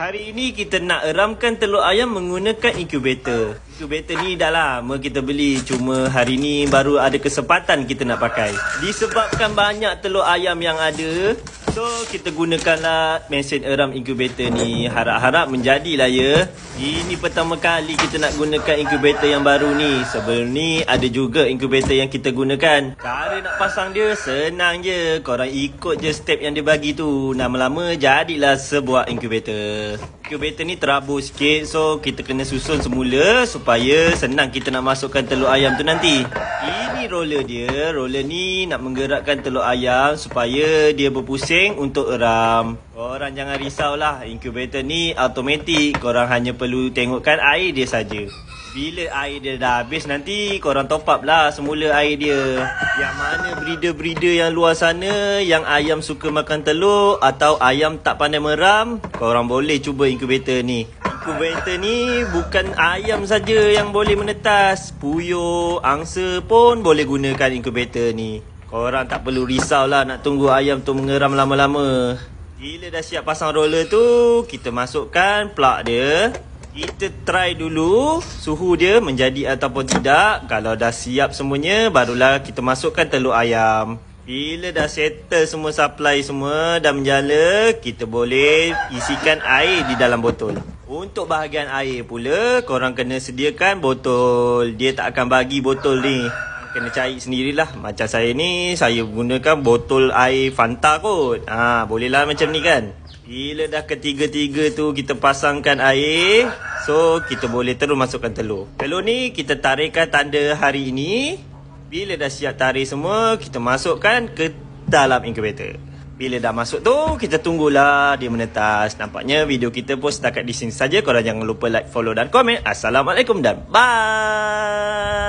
Hari ini kita nak eramkan telur ayam menggunakan incubator. Incubator ni dah lama kita beli, cuma hari ni baru ada kesempatan kita nak pakai. Disebabkan banyak telur ayam yang ada, so kita gunakanlah mesin eram incubator ni. Harap-harap menjadilah ya. Ini pertama kali kita nak gunakan incubator yang baru ni. Sebelum ni ada juga incubator yang kita gunakan. Cara nak pasang dia senang je. Korang ikut je step yang dia bagi tu. Lama-lama jadilah sebuah incubator. Incubator ni terabur sikit, so kita kena susun semula supaya senang kita nak masukkan telur ayam tu nanti. Ini roller dia. Roller ni nak menggerakkan telur ayam supaya dia berpusing untuk eram. Korang jangan risaulah, incubator ni automatik. Korang hanya perlu tengokkan air dia saja. Bila air dia dah habis nanti korang top up lah semula air dia. Yang mana breeder-breeder yang luar sana yang ayam suka makan telur atau ayam tak pandai meram, korang boleh cuba incubator ni. Incubator ni bukan ayam saja yang boleh menetas, puyuh, angsa pun boleh gunakan incubator ni. Korang tak perlu risau lah nak tunggu ayam tu mengeram lama-lama. Bila dah siap pasang roller tu, kita masukkan plug dia. Kita try dulu suhu dia menjadi ataupun tidak. Kalau dah siap semuanya, barulah kita masukkan telur ayam. Bila dah settle semua supply semua dah menjala, kita boleh isikan air di dalam botol. Untuk bahagian air pula, korang kena sediakan botol. Dia tak akan bagi botol ni, kena cari sendirilah. Macam saya ni, saya gunakan botol air Fanta kot. Bolehlah macam ni kan. Bila dah ketiga-tiga tu kita pasangkan air, so kita boleh terus masukkan telur. Telur ni kita tarikkan tanda hari ini. Bila dah siap tarik semua, kita masukkan ke dalam incubator. Bila dah masuk tu, kita tunggulah dia menetas. Nampaknya video kita pun setakat di sini saja. Korang jangan lupa like, follow dan komen. Assalamualaikum dan bye.